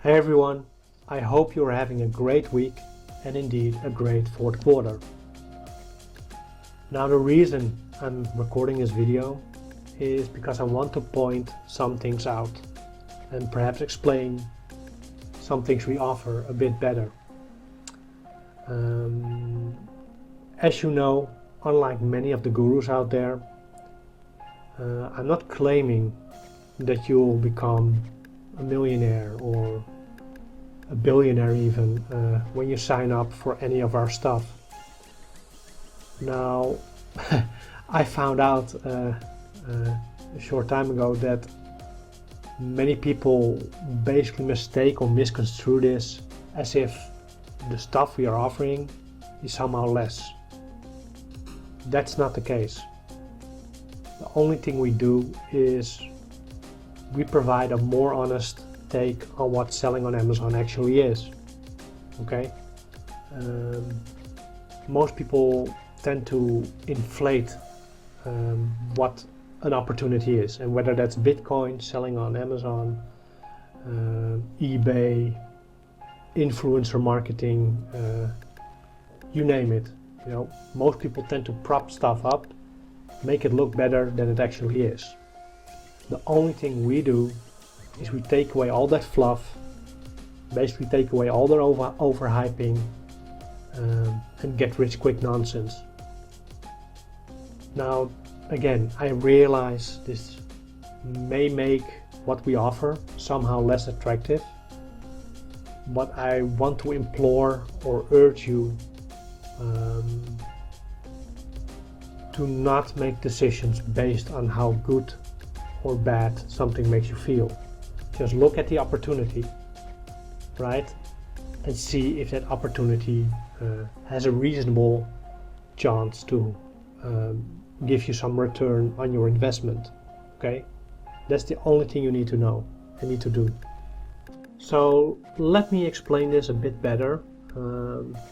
Hey everyone, I hope you're having a great week and indeed a great fourth quarter. Now the reason I'm recording this video is because I want to point some things out and perhaps explain some things we offer a bit better. As you know, unlike many of the gurus out there, I'm not claiming that you'll become a millionaire or a billionaire even when you sign up for any of our stuff. Now, I found out a short time ago that many people basically mistake or misconstrue this as if the stuff we are offering is somehow less. That's not the case. The only thing we do is we provide a more honest take on what selling on Amazon actually is. Okay? Most people tend to inflate what an opportunity is, and whether that's Bitcoin, selling on Amazon, eBay, influencer marketing, you name it. You know, most people tend to prop stuff up, make it look better than it actually is. The only thing we do is we take away all that fluff, basically take away all the overhyping and get rich quick nonsense. Now, again, I realize this may make what we offer somehow less attractive, but I want to implore or urge you to not make decisions based on how good or bad something makes you feel. Just look at the opportunity, right? And see if that opportunity has a reasonable chance to give you some return on your investment, okay? That's the only thing you need to know and need to do. So let me explain this a bit better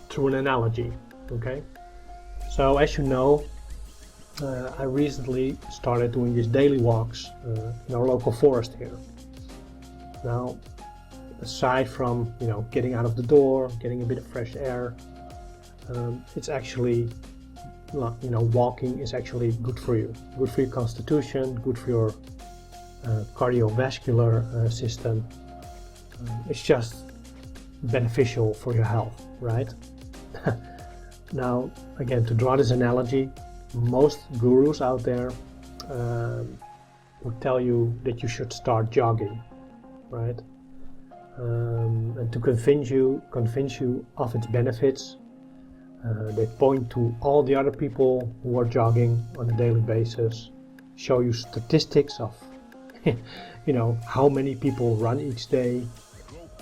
through an analogy, okay? So as you know, I recently started doing these daily walks in our local forest here. Now, aside from getting out of the door, getting a bit of fresh air, it's actually walking is actually good for you, good for your constitution, good for your cardiovascular system. It's just beneficial for your health, right? Now, again, to draw this analogy, most gurus out there would tell you that you should start jogging, right? And to convince you of its benefits, they point to all the other people who are jogging on a daily basis, show you statistics of how many people run each day,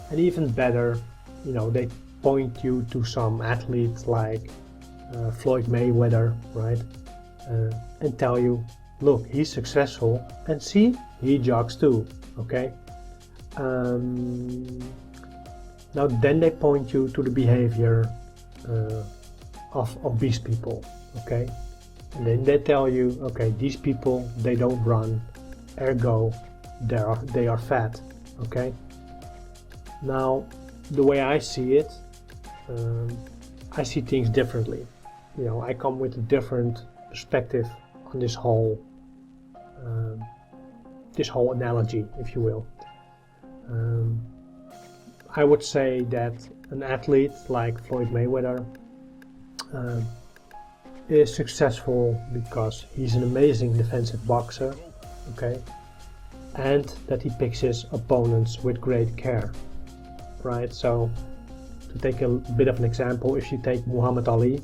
and even better, they point you to some athletes like Floyd Mayweather, right? And tell you, look, he's successful, and see, he jogs too, okay? Now then they point you to the behavior of obese people, okay? And then they tell you, okay, these people, they don't run, ergo they are fat, okay? Now, the way I see it, I see things differently. I come with a different perspective on this whole analogy, if you will. I would say that an athlete like Floyd Mayweather is successful because he's an amazing defensive boxer, okay, and that he picks his opponents with great care, right? So, to take a bit of an example, if you take Muhammad Ali,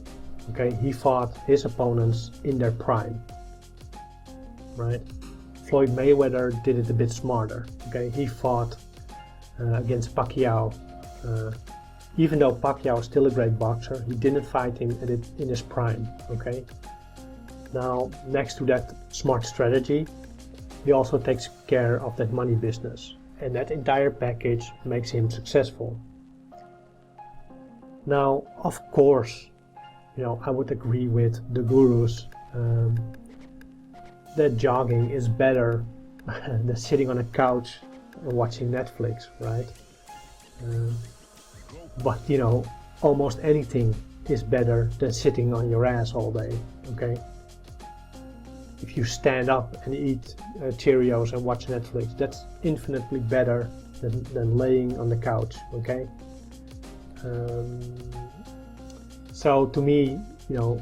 okay, he fought his opponents in their prime, right? Floyd Mayweather did it a bit smarter, okay? He fought against Pacquiao. Even though Pacquiao is still a great boxer, he didn't fight him in his prime, okay? Now, next to that smart strategy, he also takes care of that money business, and that entire package makes him successful. Now, of course, I would agree with the gurus that jogging is better than sitting on a couch and watching Netflix, right? But you know, almost anything is better than sitting on your ass all day, okay? If you stand up and eat Cheerios and watch Netflix, that's infinitely better than laying on the couch, okay? So to me, you know,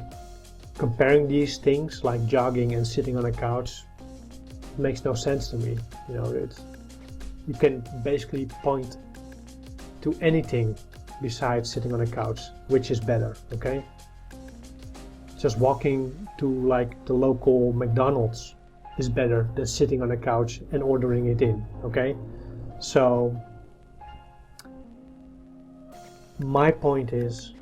comparing these things like jogging and sitting on a couch makes no sense to me. You know, you can basically point to anything besides sitting on a couch, which is better, okay? Just walking to like the local McDonald's is better than sitting on a couch and ordering it in, okay? So my point is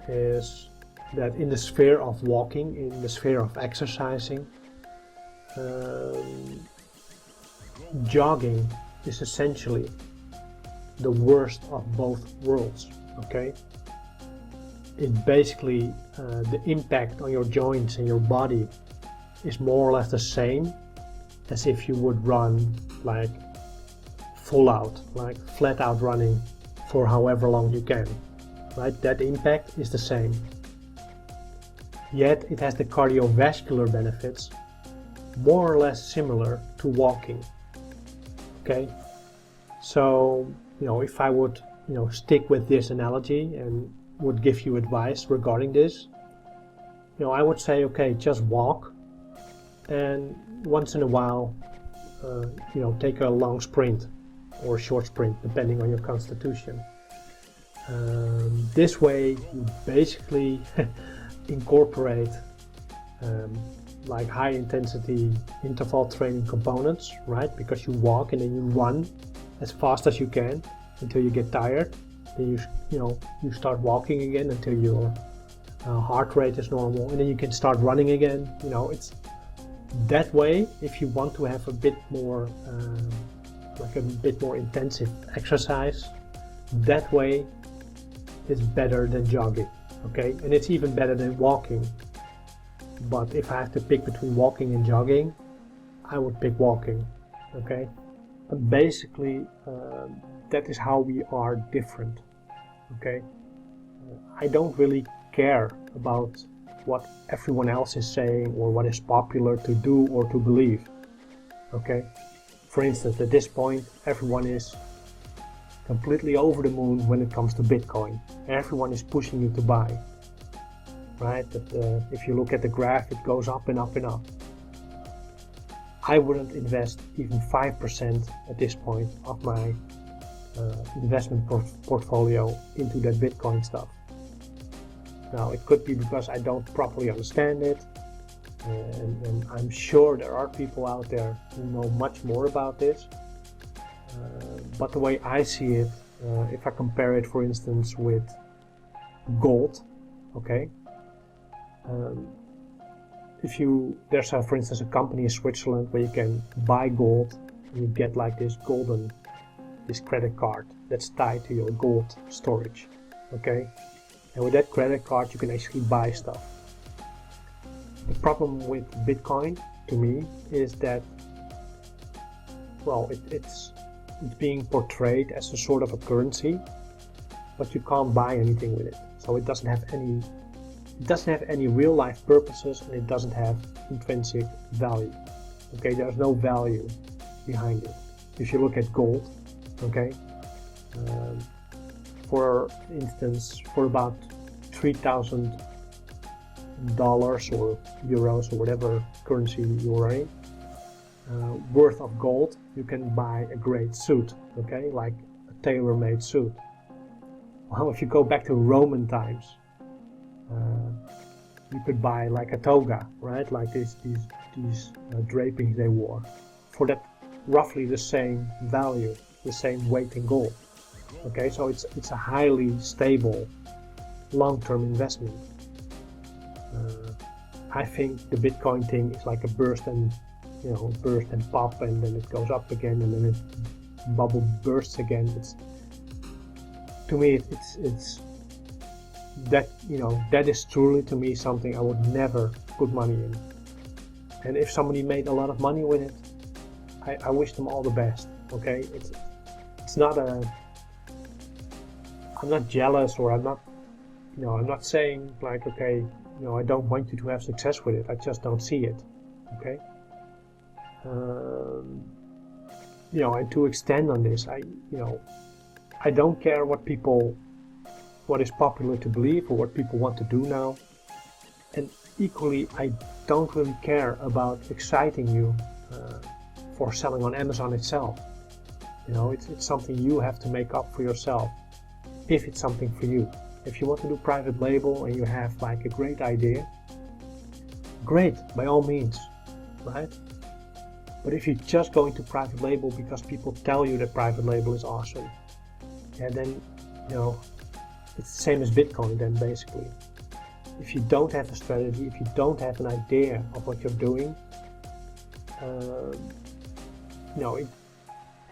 that in the sphere of walking, in the sphere of exercising, jogging is essentially the worst of both worlds, okay? It basically, the impact on your joints and your body is more or less the same as if you would run like full out, like flat out running for however long you can, right? That impact is the same. Yet it has the cardiovascular benefits more or less similar to walking, okay? So, you know, if I would, you know, stick with this analogy and would give you advice regarding this, you know, I would say, okay, just walk, and once in a while, you know, take a long sprint or short sprint, depending on your constitution. This way, you basically incorporate like high intensity interval training components, right? Because you walk and then you run as fast as you can until you get tired. Then you start walking again until your heart rate is normal, and then you can start running again. You know, it's that way. If you want to have a bit more like a bit more intensive exercise, that way is better than jogging, okay? And it's even better than walking. But if I have to pick between walking and jogging, I would pick walking, okay? But basically, that is how we are different, okay? I don't really care about what everyone else is saying or what is popular to do or to believe, okay? For instance, at this point, everyone is completely over the moon when it comes to Bitcoin. Everyone is pushing you to buy, right? But if you look at the graph, it goes up and up and up. I wouldn't invest even 5% at this point of my investment portfolio into that Bitcoin stuff. Now, it could be because I don't properly understand it, and I'm sure there are people out there who know much more about this. But the way I see it, if I compare it, for instance, with gold, okay? There's for instance, a company in Switzerland where you can buy gold and you get like this credit card that's tied to your gold storage, okay? And with that credit card, you can actually buy stuff. The problem with Bitcoin, to me, is that, well, it's being portrayed as a sort of a currency, but you can't buy anything with it. So it doesn't have any real life purposes, and it doesn't have intrinsic value. Okay, there's no value behind it. If you look at gold, okay, for instance, for about $3,000 or euros or whatever currency you're in, worth of gold, you can buy a great suit, okay, like a tailor-made suit. Well, if you go back to Roman times, you could buy like a toga, right, like these drapings they wore, for that roughly the same value, the same weight in gold. Okay, so it's a highly stable, long-term investment. I think the Bitcoin thing is like a burst and pop, and then it goes up again, and then it bubble bursts again. To me, it's that, that is truly, to me, something I would never put money in. And if somebody made a lot of money with it, I wish them all the best. Okay, it's not I'm not jealous, or I'm not saying like, okay, I don't want you to have success with it. I just don't see it. Okay. And to extend on this, I don't care what is popular to believe or what people want to do now. And equally, I don't really care about exciting you for selling on Amazon itself. It's something you have to make up for yourself, if it's something for you. If you want to do private label and you have like a great idea, great, by all means, right? But if you're just going to private label because people tell you that private label is awesome, then it's the same as Bitcoin then, basically. If you don't have a strategy, if you don't have an idea of what you're doing,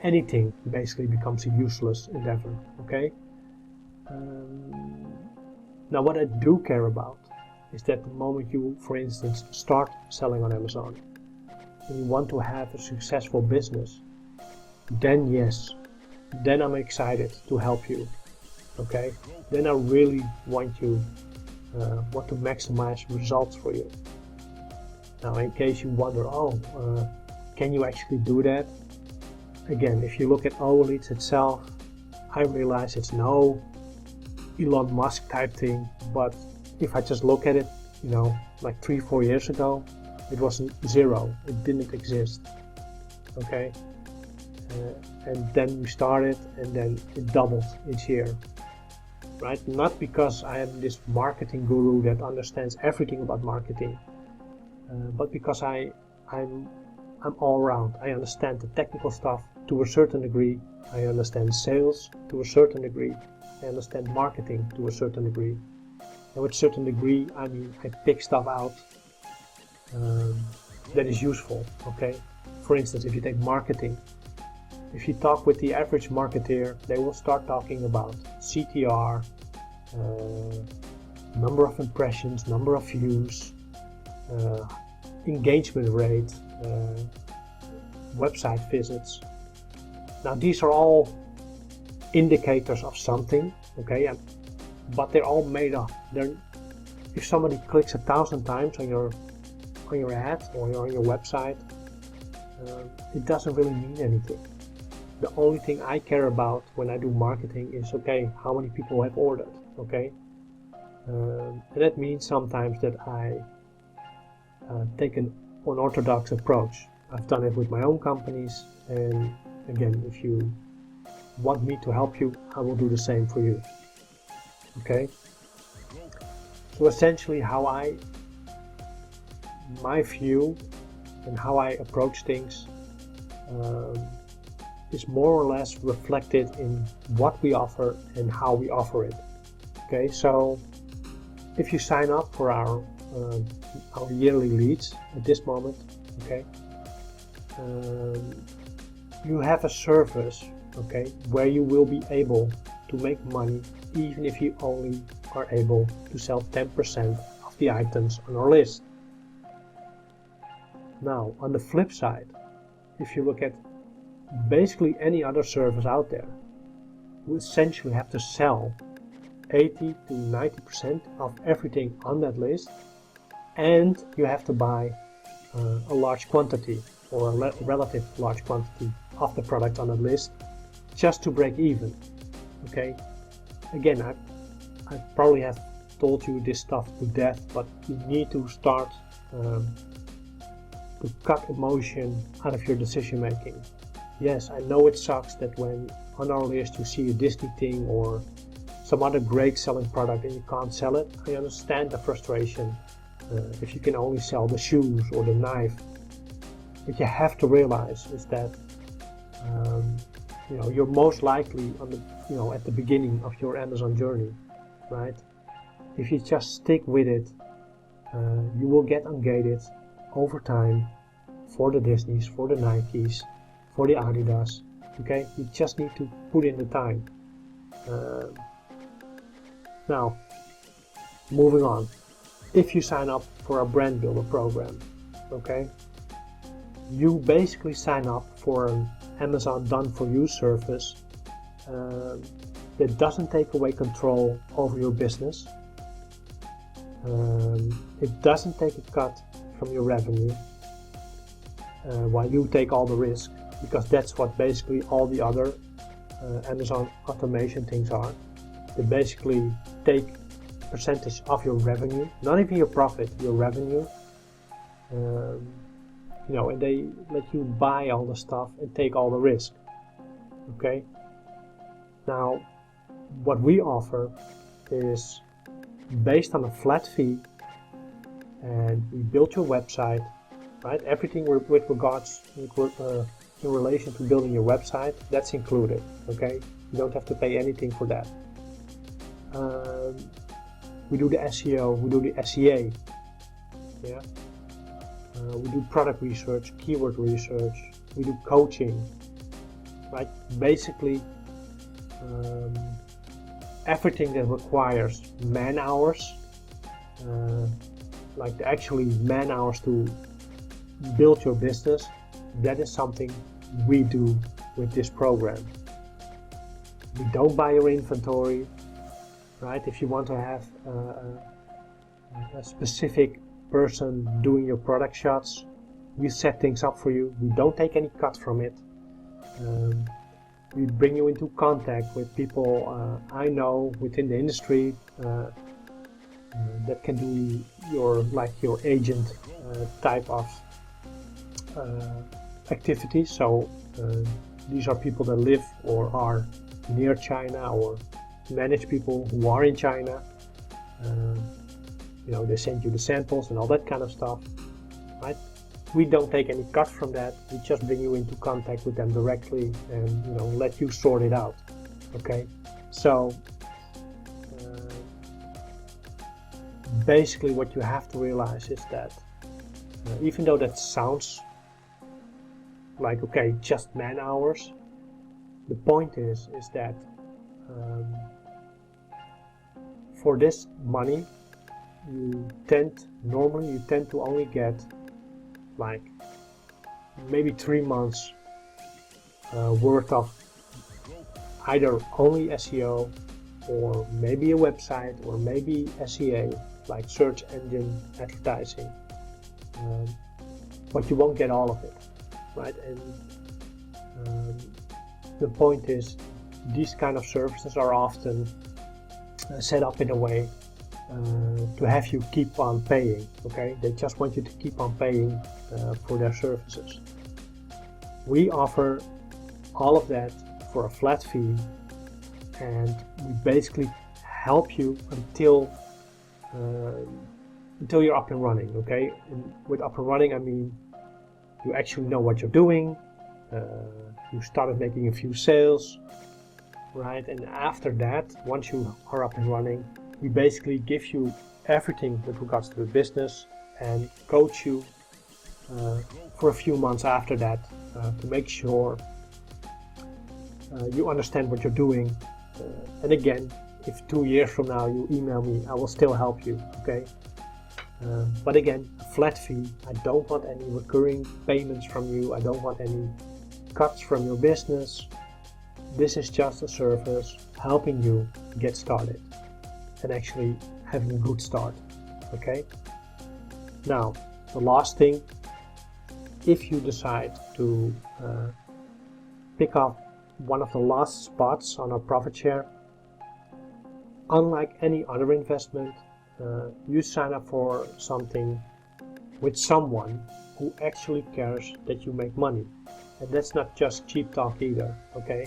anything basically becomes a useless endeavor. Okay. Now, what I do care about is that the moment you, for instance, start selling on Amazon and you want to have a successful business, then yes, then I'm excited to help you. Okay, then I really want to maximize results for you. Now, in case you wonder, can you actually do that? Again, if you look at OLeads itself, I realize it's no Elon Musk type thing, but if I just look at it, like 3-4 years ago, it wasn't zero, it didn't exist. Okay, and then we started, and then it doubled each year. Right? Not because I am this marketing guru that understands everything about marketing, but because I'm all around. I understand the technical stuff to a certain degree. I understand sales to a certain degree. I understand marketing to a certain degree. And with a certain degree, I mean I pick stuff out that is useful. Okay. For instance, if you take marketing, if you talk with the average marketer, they will start talking about CTR, number of impressions, number of views, engagement rate, website visits. Now, these are all indicators of something, okay? But they're all made up. If somebody clicks 1,000 times on your ad or on your website, it doesn't really mean anything. The only thing I care about when I do marketing is, okay, how many people have ordered, okay? And that means sometimes that I take an unorthodox approach. I've done it with my own companies, and again, if you want me to help you, I will do the same for you, okay? So essentially my view and how I approach things is more or less reflected in what we offer and how we offer it. Okay, so if you sign up for our yearly leads at this moment, okay, you have a service, okay, where you will be able to make money even if you only are able to sell 10% of the items on our list. Now, on the flip side, if you look at basically any other service out there, you essentially have to sell 80 to 90% of everything on that list, and you have to buy a large quantity or a relative large quantity of the product on that list just to break even. Okay, again, I probably have told you this stuff to death, but you need to start to cut emotion out of your decision making. Yes, I know it sucks that when on our list you see a Disney thing or some other great selling product and you can't sell it. I understand the frustration if you can only sell the shoes or the knife. What you have to realize is that you're most likely on the at the beginning of your Amazon journey, right? If you just stick with it, you will get ungated over time for the Disneys, for the Nikes, for the Adidas. Okay, you just need to put in the time. Now, moving on. If you sign up for a brand builder program, okay, you basically sign up for an Amazon done for you service that doesn't take away control over your business. It doesn't take a cut from your revenue while you take all the risk, because that's what basically all the other Amazon automation things are. They basically take a percentage of your revenue, not even your profit, your revenue, and they let you buy all the stuff and take all the risk. Okay. Now, what we offer is based on a flat fee, and we build your website, right? Everything with regards in relation to building your website, that's included. Okay, you don't have to pay anything for that. We do the SEO, we do the SEA, yeah. We do product research, keyword research, we do coaching, right? Basically, everything that requires man hours, like actually man hours to build your business, that is something we do with this program. We don't buy your inventory, right? If you want to have a specific person doing your product shots, we set things up for you. We don't take any cut from it. We bring you into contact with people I know within the industry that can do your agent type of activities. So these are people that live or are near China, or manage people who are in China. They send you the samples and all that kind of stuff, right? We don't take any cut from that. We just bring you into contact with them directly and let you sort it out. Okay, so basically what you have to realize is that even though that sounds like, okay, just man hours, the point is that for this money you tend to only get like maybe 3 months worth of either only SEO, or maybe a website, or maybe SEA, like search engine advertising, but you won't get all of it, right? And the point is, these kind of services are often set up in a way to have you keep on paying. Okay, they just want you to keep on paying for their services. We offer all of that for a flat fee, and we basically help you until you're up and running. Okay, and with up and running, I mean you actually know what you're doing. You started making a few sales, right? And after that, once you are up and running, we basically give you everything with regards to the business and coach you for a few months after that to make sure you understand what you're doing. And again, if 2 years from now you email me, I will still help you. Okay. But again, a flat fee. I don't want any recurring payments from you. I don't want any cuts from your business. This is just a service helping you get started and actually having a good start. Okay. Now, the last thing, if you decide to pick up one of the last spots on our profit share, unlike any other investment, you sign up for something with someone who actually cares that you make money. And that's not just cheap talk either. Okay.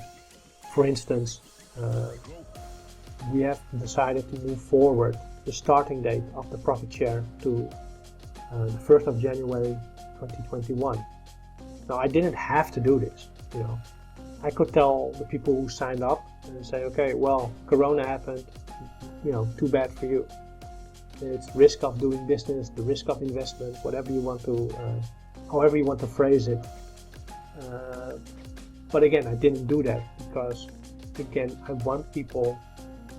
For instance, we have decided to move forward the starting date of the profit share to the 1st of January 2021. Now, I didn't have to do this. I could tell the people who signed up and say, okay, well, Corona happened, too bad for you. It's risk of doing business, the risk of investment, whatever you want to, however you want to phrase it. But again, I didn't do that because, again, I want people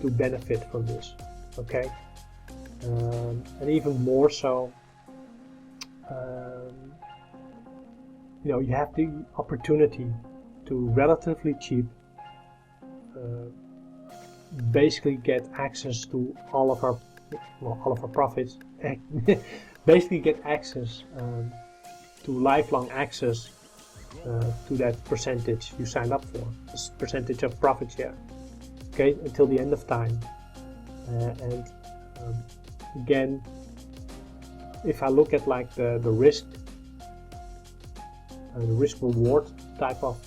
to benefit from this, okay? And even more so, you have the opportunity to relatively cheap basically get access to all of our profits, basically get access to lifelong access to that percentage you signed up for, this percentage of profit share, okay, until the end of time. And again, if I look at like the risk reward type of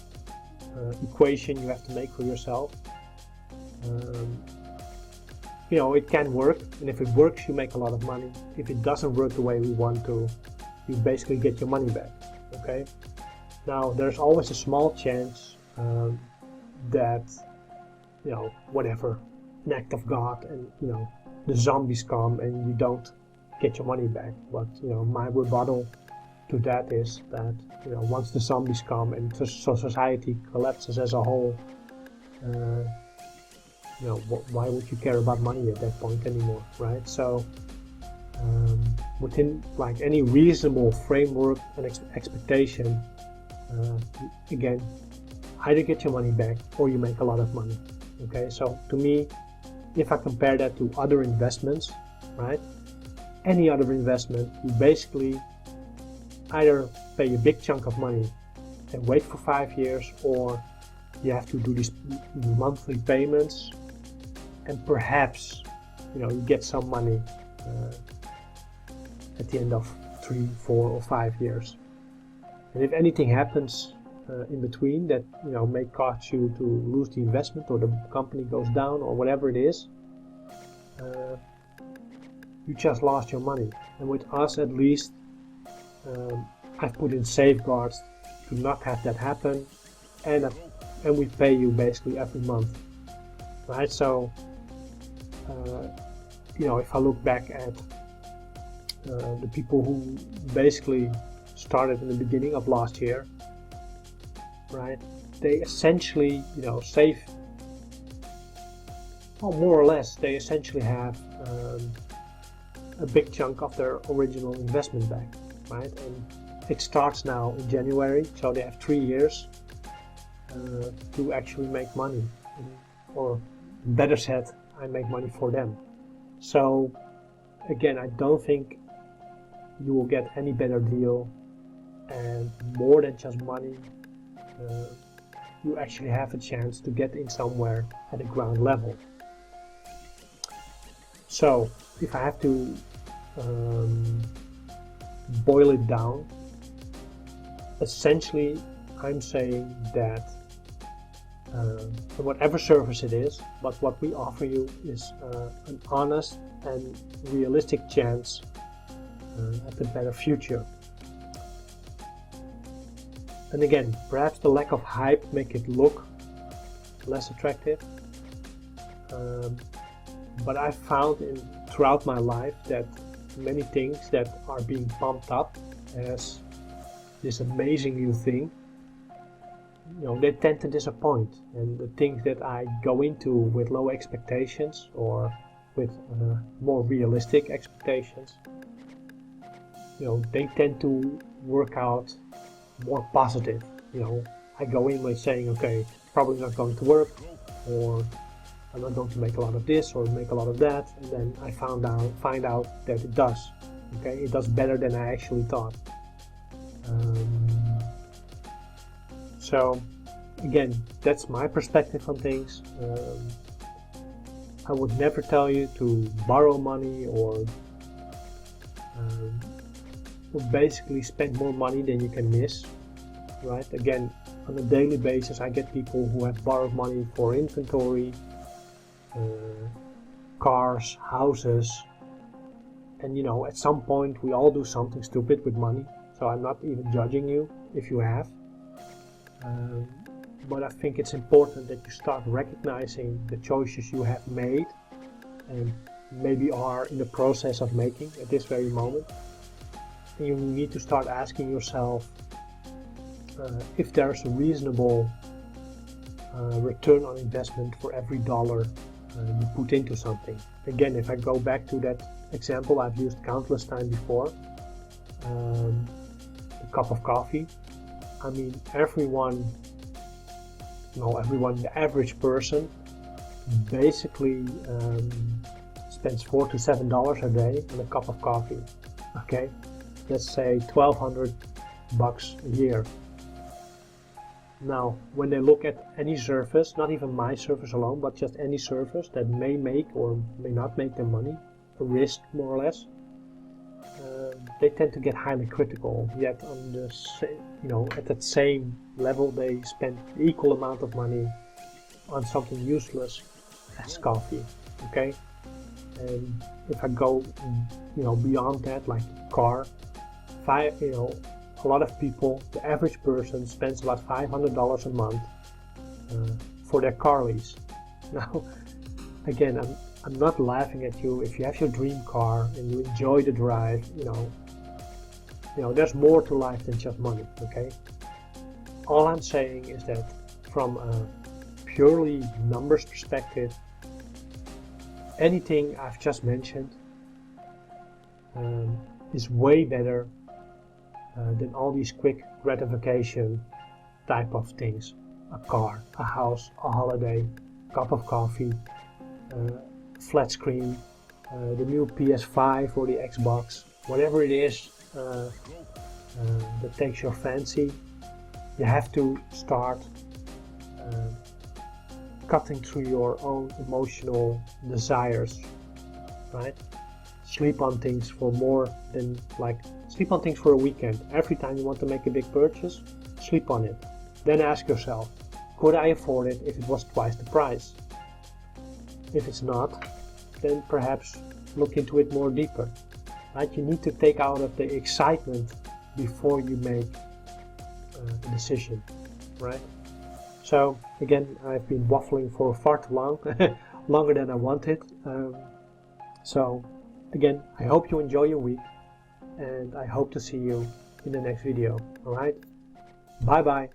equation you have to make for yourself, it can work, and if it works, you make a lot of money. If it doesn't work the way we want to, you basically get your money back. Okay. Now, there's always a small chance that whatever, an act of God, and the zombies come and you don't get your money back. But my rebuttal to that is that once the zombies come and so society collapses as a whole, why would you care about money at that point anymore, right? So within like any reasonable framework and expectation, again, either get your money back or you make a lot of money. Okay, so to me, if I compare that to other investments, right, any other investment, you basically either pay a big chunk of money and wait for 5 years, or you have to do these monthly payments, and perhaps you get some money at the end of 3, 4, or 5 years. And if anything happens in between that may cause you to lose the investment, or the company goes down, or whatever it is, you just lost your money. And with us, at least, I've put in safeguards to not have that happen, and we pay you basically every month, right? So if I look back at the people who basically started in the beginning of last year, right, they essentially save, well, more or less they essentially have a big chunk of their original investment back, right? And it starts now in January, so they have 3 years to actually make money, or better said, I make money for them. So again, I don't think you will get any better deal, and more than just money, you actually have a chance to get in somewhere at the ground level. So if I have to boil it down, essentially I'm saying that whatever service it is, but what we offer you is an honest and realistic chance at a better future. And again, perhaps the lack of hype make it look less attractive, but I've found throughout my life that many things that are being pumped up as this amazing new thing, they tend to disappoint. And the things that I go into with low expectations, or with more realistic expectations, they tend to work out more positive. I go in with saying, okay, probably not going to work, or I'm not going to make a lot of this or make a lot of that, and then I find out that it does. Okay, it does better than I actually thought. So again, that's my perspective on things. I would never tell you to borrow money or basically spend more money than you can miss, right? Again, on a daily basis, I get people who have borrowed money for inventory, cars, houses, and at some point we all do something stupid with money, so I'm not even judging you if you have, but I think it's important that you start recognizing the choices you have made and maybe are in the process of making at this very moment. And you need to start asking yourself if there's a reasonable return on investment for every dollar you put into something. Again, if I go back to that example I've used countless times before, the cup of coffee. I mean, everyone, the average person basically spends $4 to $7 a day on a cup of coffee. Okay, let's say $1,200 a year. Now, when they look at any service, not even my service alone, but just any service that may make or may not make them money, a risk more or less, they tend to get highly critical. Yet on the at that same level, they spend the equal amount of money on something useless as coffee. Okay, and if I go beyond that, like car, a lot of people, the average person spends about $500 a month for their car lease. Now, again, I'm not laughing at you. If you have your dream car and you enjoy the drive, there's more to life than just money. Okay. All I'm saying is that from a purely numbers perspective, anything I've just mentioned is way better than all these quick gratification type of things. A car, a house, a holiday, cup of coffee, flat screen, the new PS5 or the Xbox, whatever it is that takes your fancy. You have to start cutting through your own emotional desires, right? Sleep on things for more than sleep on things for a weekend. Every time you want to make a big purchase, sleep on it. Then ask yourself, could I afford it if it was twice the price? If it's not, then perhaps look into it more deeper. Right? You need to take out of the excitement before you make a decision, right? So again, I've been waffling for far too long, longer than I wanted. So again, I hope you enjoy your week, and I hope to see you in the next video. All right, bye bye.